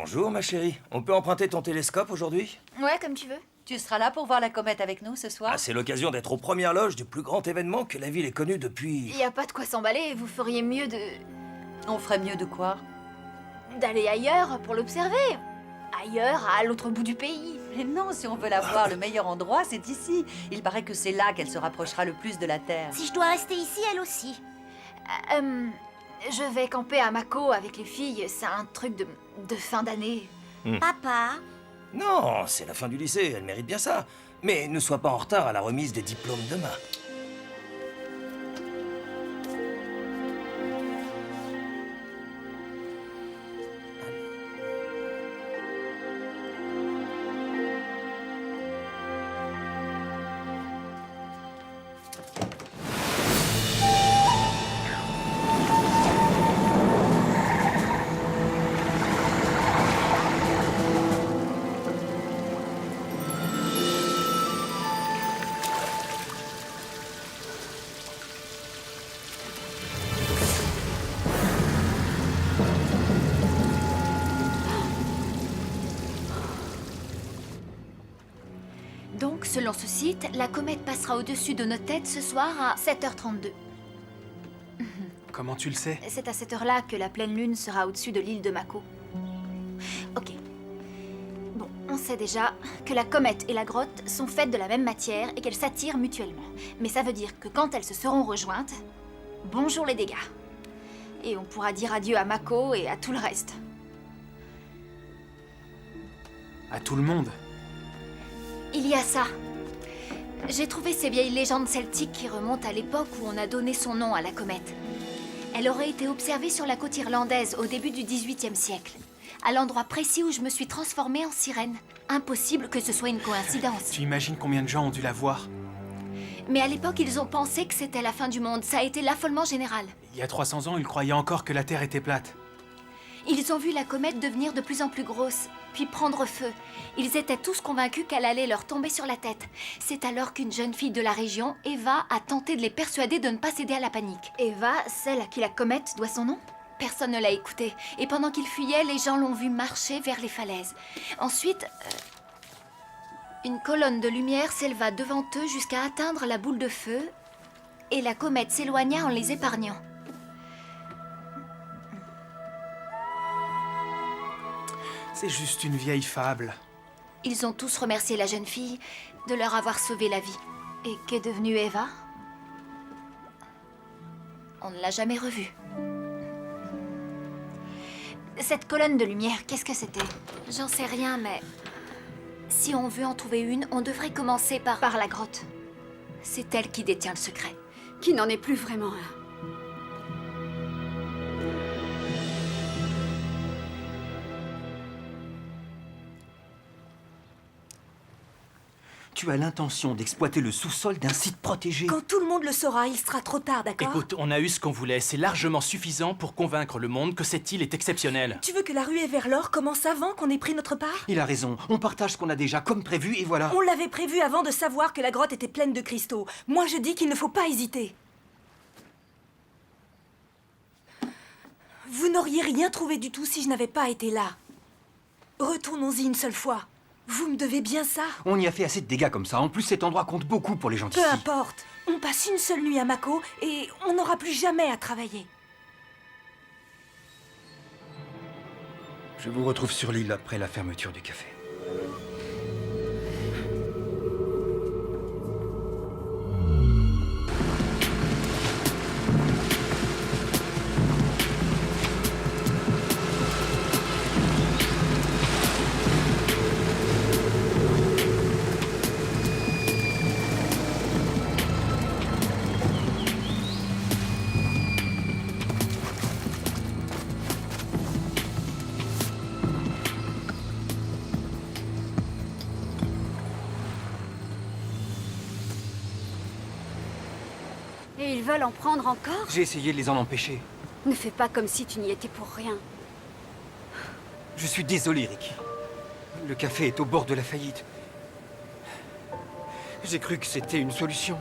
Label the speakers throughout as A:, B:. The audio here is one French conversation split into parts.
A: Bonjour ma chérie, on peut emprunter ton télescope aujourd'hui?
B: Ouais, comme tu veux.
C: Tu seras là pour voir la comète avec nous ce soir?
A: Ah, c'est l'occasion d'être aux premières loges du plus grand événement que la ville ait connu depuis...
B: Y a pas de quoi s'emballer, vous feriez mieux
C: On ferait mieux de quoi?
B: d'aller ailleurs pour l'observer. Ailleurs, à l'autre bout du pays.
C: Mais non, si on veut la voir, le meilleur endroit, c'est ici. Il paraît que c'est là qu'elle se rapprochera le plus de la Terre.
D: Si je dois rester ici, elle aussi.
B: Je vais camper à Mako avec les filles, c'est un truc de fin d'année.
D: Papa,
A: Non, c'est la fin du lycée, elle mérite bien ça. Mais ne sois pas en retard à la remise des diplômes demain.
B: Donc, selon ce site, la comète passera au-dessus de nos têtes ce soir à 7h32.
E: Comment tu le sais?
B: C'est à cette heure-là que la pleine lune sera au-dessus de l'île de Mako. Ok. Bon, on sait déjà que la comète et la grotte sont faites de la même matière et qu'elles s'attirent mutuellement. Mais ça veut dire que quand elles se seront rejointes, bonjour les dégâts. Et on pourra dire adieu à Mako et à tout le reste.
E: À tout le monde.
B: Il y a ça. J'ai trouvé ces vieilles légendes celtiques qui remontent à l'époque où on a donné son nom à la comète. Elle aurait été observée sur la côte irlandaise au début du XVIIIe siècle, à l'endroit précis où je me suis transformée en sirène. Impossible que ce soit une coïncidence.
E: Tu imagines combien de gens ont dû la voir?
B: Mais à l'époque, ils ont pensé que c'était la fin du monde. Ça a été l'affolement général.
E: Il y a 300 ans, ils croyaient encore que la Terre était plate.
B: Ils ont vu la comète devenir de plus en plus grosse, puis prendre feu. Ils étaient tous convaincus qu'elle allait leur tomber sur la tête. C'est alors qu'une jeune fille de la région, Eva, a tenté de les persuader de ne pas céder à la panique. Eva, celle à qui la comète doit son nom? Personne ne l'a écoutée. Et pendant qu'ils fuyaient, les gens l'ont vue marcher vers les falaises. Ensuite, une colonne de lumière s'éleva devant eux jusqu'à atteindre la boule de feu, et la comète s'éloigna en les épargnant.
E: C'est juste une vieille fable.
B: Ils ont tous remercié la jeune fille de leur avoir sauvé la vie. Et qu'est devenue Eva? On ne l'a jamais revue. Cette colonne de lumière, qu'est-ce que c'était? J'en sais rien, mais... si on veut en trouver une, on devrait commencer par la grotte. C'est elle qui détient le secret.
F: Qui n'en est plus vraiment un.
G: Tu as l'intention d'exploiter le sous-sol d'un site protégé.
F: Quand tout le monde le saura, il sera trop tard, d'accord?
E: Écoute, on a eu ce qu'on voulait. C'est largement suffisant pour convaincre le monde que cette île est exceptionnelle.
F: Tu veux que la ruée vers l'or commence avant qu'on ait pris notre part?
G: Il a raison. On partage ce qu'on a déjà comme prévu et voilà.
F: On l'avait prévu avant de savoir que la grotte était pleine de cristaux. Moi, je dis qu'il ne faut pas hésiter. Vous n'auriez rien trouvé du tout si je n'avais pas été là. Retournons-y une seule fois. Vous me devez bien ça.
G: On y a fait assez de dégâts comme ça. En plus, cet endroit compte beaucoup pour les gens d'ici.
F: Peu importe. On passe une seule nuit à Mako et on n'aura plus jamais à travailler.
G: Je vous retrouve sur l'île après la fermeture du café.
D: et ils veulent en prendre encore?
G: J'ai essayé de les en empêcher.
D: Ne fais pas comme si tu n'y étais pour rien.
G: Je suis désolé, Ricky. Le café est au bord de la faillite. J'ai cru que c'était une solution.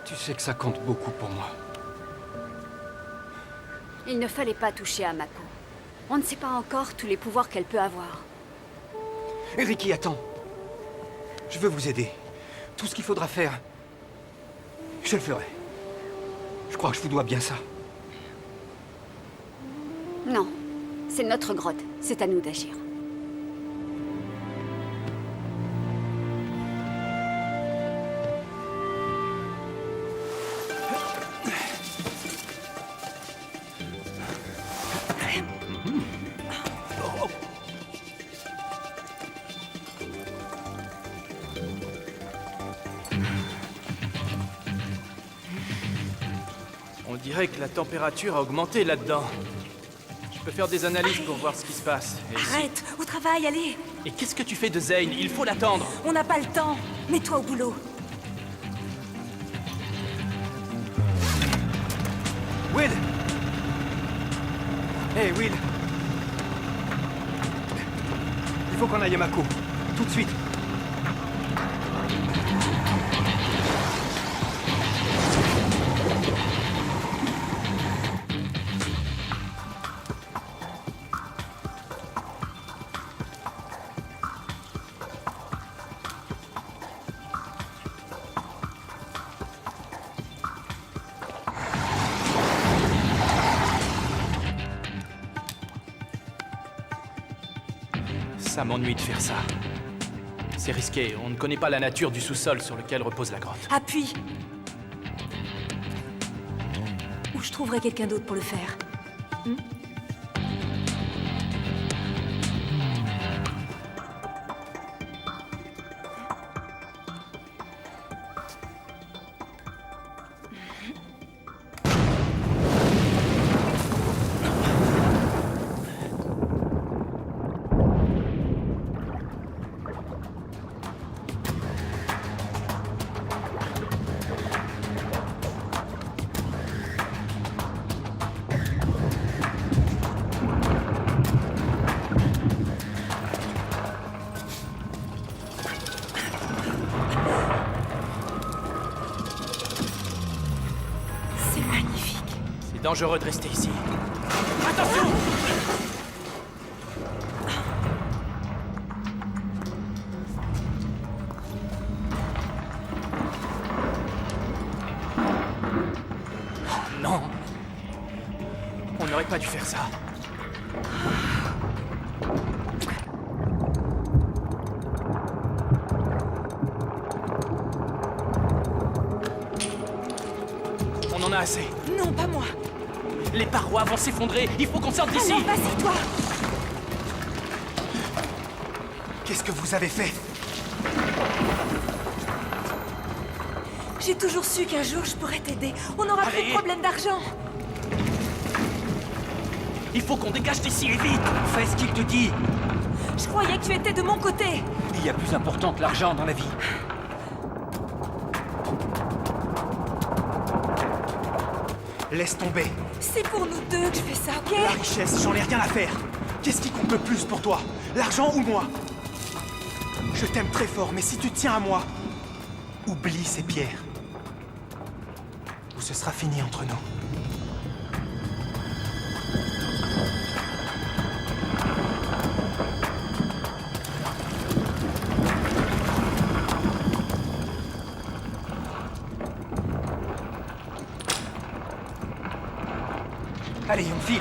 G: Tu sais que ça compte beaucoup pour moi.
D: Il ne fallait pas toucher à Mako. On ne sait pas encore tous les pouvoirs qu'elle peut avoir.
G: Ricky, attends. Je veux vous aider. Tout ce qu'il faudra faire, je le ferai. Je crois que je vous dois bien ça.
D: Non, c'est notre grotte. C'est à nous d'agir.
E: On dirait que la température a augmenté là-dedans. Je peux faire des analyses pour voir ce qui se passe.
F: Arrête, au travail, allez.
E: Et qu'est-ce que tu fais de Zane? Il faut l'attendre.
F: On n'a pas le temps. Mets-toi au boulot.
G: Will! Hey, Will! Il faut qu'on aille à Mako. Tout de suite.
E: Ça m'ennuie de faire ça. C'est risqué, on ne connaît pas la nature du sous-sol sur lequel repose la grotte.
F: Appuie. Ou je trouverai quelqu'un d'autre pour le faire. C'est magnifique.
E: C'est dangereux de rester ici. Attention! Oh non! On n'aurait pas dû faire ça. On en a assez.
F: Non, pas moi.
E: Les parois vont s'effondrer. Il faut qu'on sorte d'ici.
F: Alors, vas-y, toi.
G: Qu'est-ce que vous avez fait?
F: J'ai toujours su qu'un jour je pourrais t'aider. On n'aura plus
E: Allez.
F: de problème d'argent.
E: Il faut qu'on dégage d'ici et vite.
G: Fais ce qu'il te dit.
F: Je croyais que tu étais de mon côté.
G: Il y a plus important que l'argent dans la vie. Laisse tomber.
F: C'est pour nous deux que je fais ça, ok?
H: La richesse, j'en ai rien à faire. Qu'est-ce qui compte le plus pour toi? L'argent ou moi? Je t'aime très fort, mais si tu tiens à moi, oublie ces pierres. Ou ce sera fini entre nous. Allez, on file.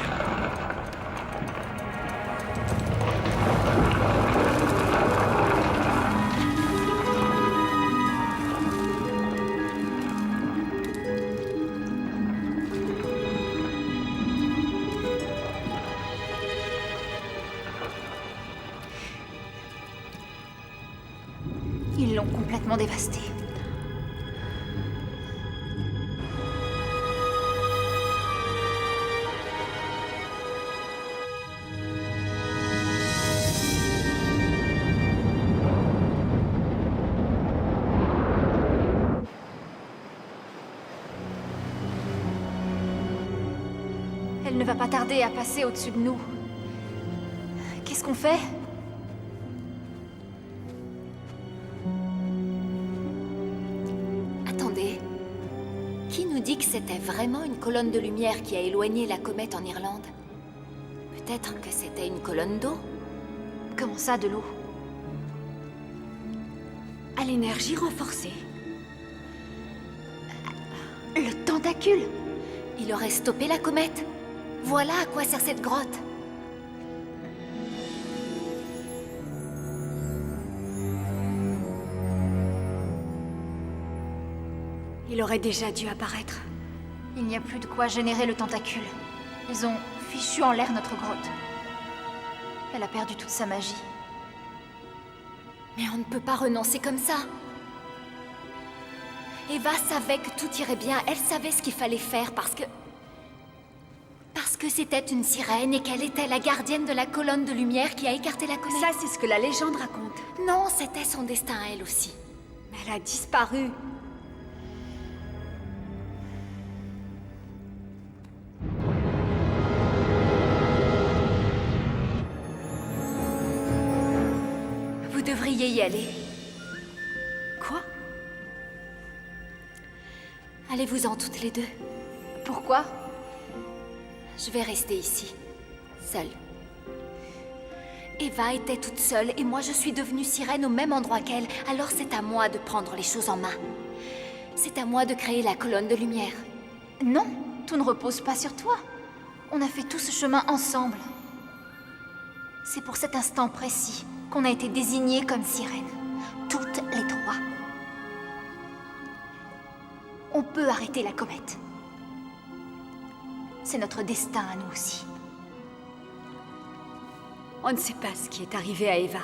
B: Ils l'ont complètement dévasté. Elle ne va pas tarder à passer au-dessus de nous. Qu'est-ce qu'on fait? Attendez. Qui nous dit que c'était vraiment une colonne de lumière qui a éloigné la comète en Irlande? peut-être que c'était une colonne d'eau.
F: Comment ça, de l'eau?
D: À l'énergie renforcée.
B: Le tentacule! Il aurait stoppé la comète. Voilà à quoi sert cette grotte.
D: Il aurait déjà dû apparaître.
F: Il n'y a plus de quoi générer le tentacule. Ils ont fichu en l'air notre grotte. Elle a perdu toute sa magie.
B: Mais on ne peut pas renoncer comme ça. Eva savait que tout irait bien. Elle savait ce qu'il fallait faire parce que c'était une sirène et qu'elle était la gardienne de la colonne de lumière qui a écarté la comète.
D: Ça, c'est ce que la légende raconte.
B: Non, c'était son destin à elle aussi.
D: Mais elle a disparu.
B: Vous devriez y aller.
D: Quoi?
B: Allez-vous-en toutes les deux.
F: Pourquoi?
B: Je vais rester ici, seule. Eva était toute seule et moi je suis devenue sirène au même endroit qu'elle, alors c'est à moi de prendre les choses en main. C'est à moi de créer la colonne de lumière.
F: Non, tout ne repose pas sur toi. On a fait tout ce chemin ensemble. C'est pour cet instant précis qu'on a été désignés comme sirènes. Toutes les trois. On peut arrêter la comète. C'est notre destin à nous aussi.
D: On ne sait pas ce qui est arrivé à Eva.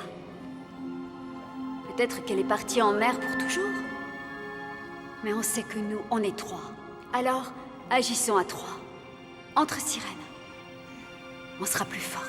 D: Peut-être qu'elle est partie en mer pour toujours. Mais on sait que nous, on est trois. Alors, agissons à trois. Entre sirènes. On sera plus fortes.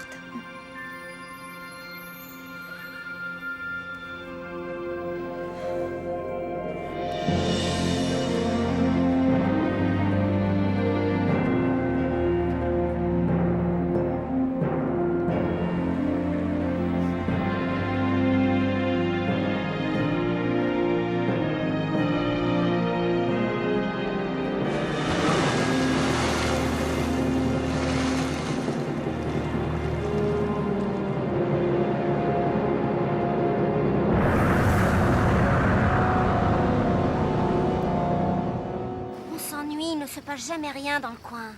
I: Il ne se passe jamais rien dans le coin.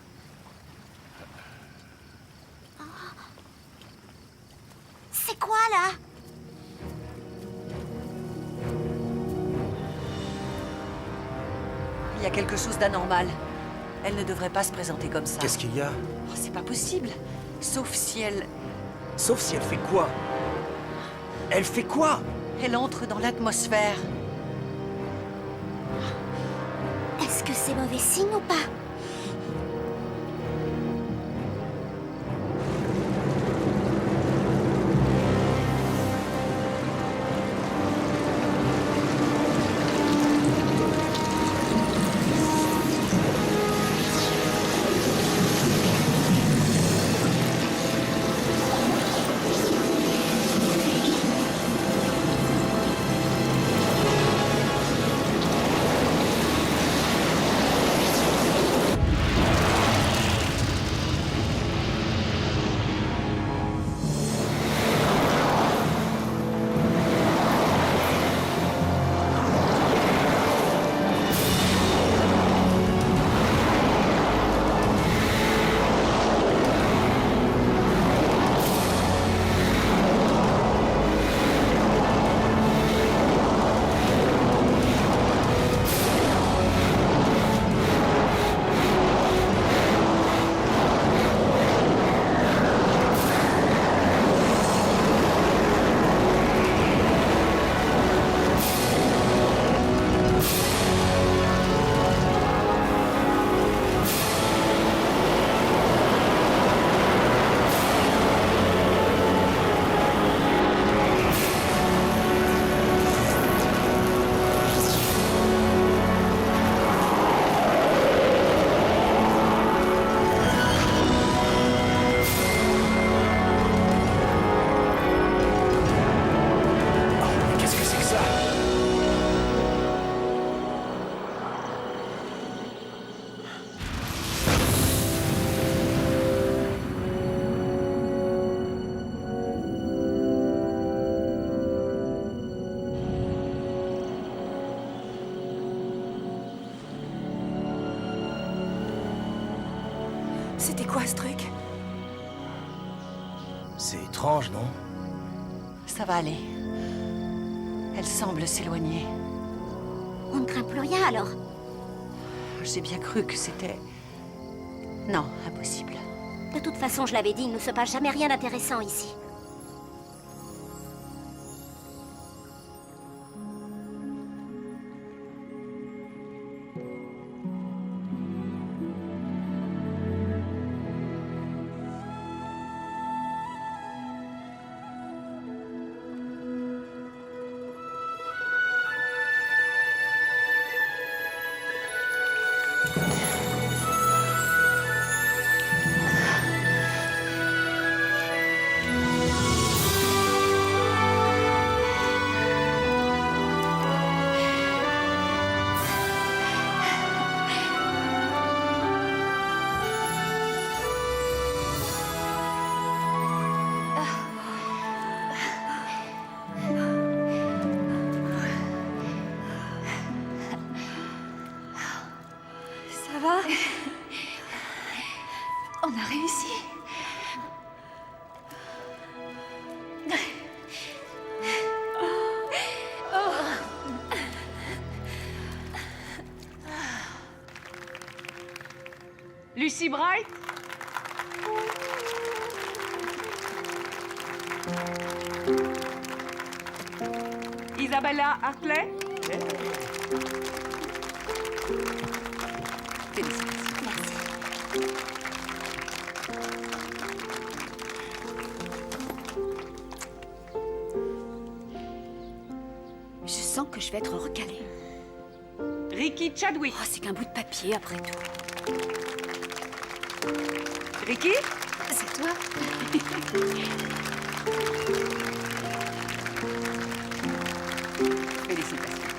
I: Oh. C'est quoi, là?
C: Il y a quelque chose d'anormal. Elle ne devrait pas se présenter comme ça.
A: Qu'est-ce qu'il y a?
C: Oh, c'est pas possible. Sauf si elle...
A: Sauf si elle fait quoi? Elle fait quoi?
C: Elle entre dans l'atmosphère.
I: Est-ce que c'est mauvais signe ou pas?
D: C'était quoi ce truc?
A: C'est étrange, non?
C: Ça va aller. Elle semble s'éloigner.
I: On ne craint plus rien alors.
C: J'ai bien cru que c'était... Non, impossible.
I: De toute façon, je l'avais dit, il ne se passe jamais rien d'intéressant ici.
D: Ça va?
F: On a réussi.
J: Lucy Bright? Isabella Hartley?
D: Je sens que je vais être recalée.
J: Ricky Chadwick?
D: Oh, c'est qu'un bout de papier après tout.
J: Ricky?
F: C'est toi?
C: Félicitations.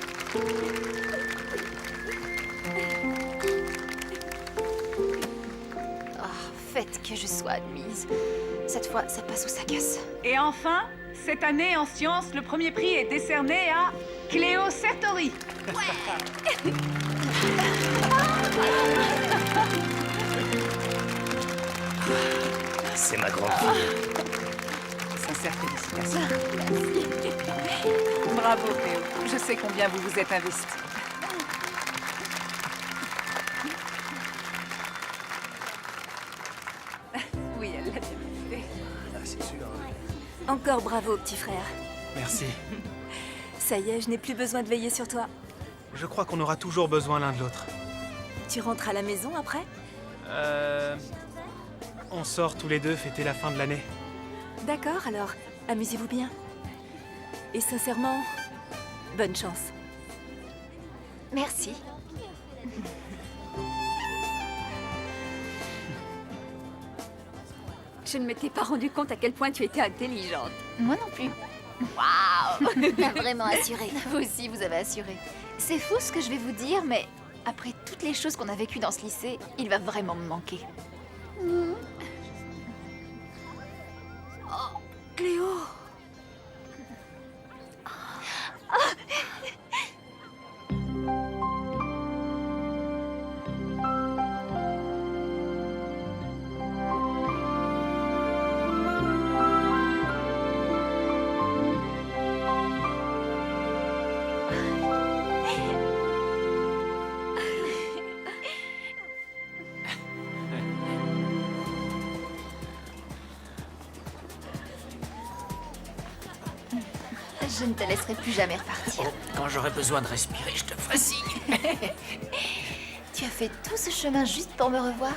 F: Faites que je sois admise. Cette fois, ça passe ou ça casse.
J: Et enfin, cette année en sciences, le premier prix est décerné à Cléo Sertori.
A: C'est ma grande fille.
J: Sincères félicitations. Bravo, Cléo. Je sais combien vous vous êtes investi. Oui, elle l'a bien fait.
A: Ah, c'est sûr.
K: Encore bravo, petit frère.
H: Merci.
K: Ça y est, je n'ai plus besoin de veiller sur toi.
H: Je crois qu'on aura toujours besoin l'un de l'autre.
K: Tu rentres à la maison après?
H: On sort tous les deux fêter la fin de l'année.
K: D'accord, alors, amusez-vous bien. Et sincèrement, bonne chance.
F: Merci.
D: Je ne m'étais pas rendu compte à quel point tu étais intelligente.
F: Moi non plus.
I: T'as vraiment assuré.
F: Vous aussi, vous avez assuré. C'est fou ce que je vais vous dire, mais après toutes les choses qu'on a vécues dans ce lycée, il va vraiment me manquer.
D: Cléo!
F: Je ne te laisserai plus jamais repartir.
A: Quand j'aurai besoin de respirer, je te ferai signe.
F: Tu as fait tout ce chemin juste pour me revoir?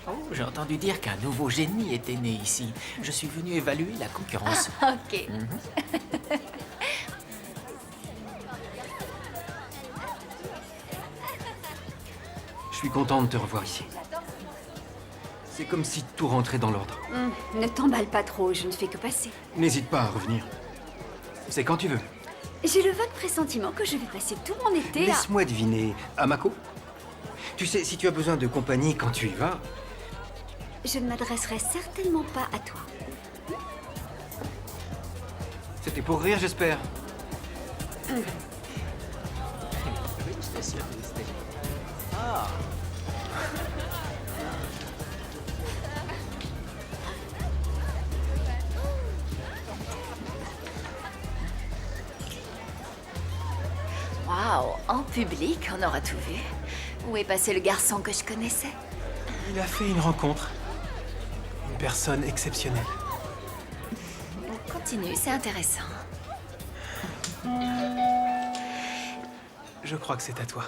L: Oh, j'ai entendu dire qu'un nouveau génie était né ici. Je suis venu évaluer la concurrence.
F: Ok.
G: Je suis content de te revoir ici. C'est comme si tout rentrait dans l'ordre.
D: Ne t'emballe pas trop, je ne fais que passer.
G: N'hésite pas à revenir. C'est quand tu veux.
D: J'ai le vague pressentiment que je vais passer tout mon été à...
G: Laisse-moi deviner. À Mako? Tu sais, si tu as besoin de compagnie quand tu y vas...
D: Je ne m'adresserai certainement pas à toi.
G: C'était pour rire, j'espère.
B: Waouh, en public, on aura tout vu. Où est passé le garçon que je connaissais?
H: Il a fait une rencontre. Une personne exceptionnelle.
B: Continue, c'est intéressant.
H: Je crois que c'est à toi.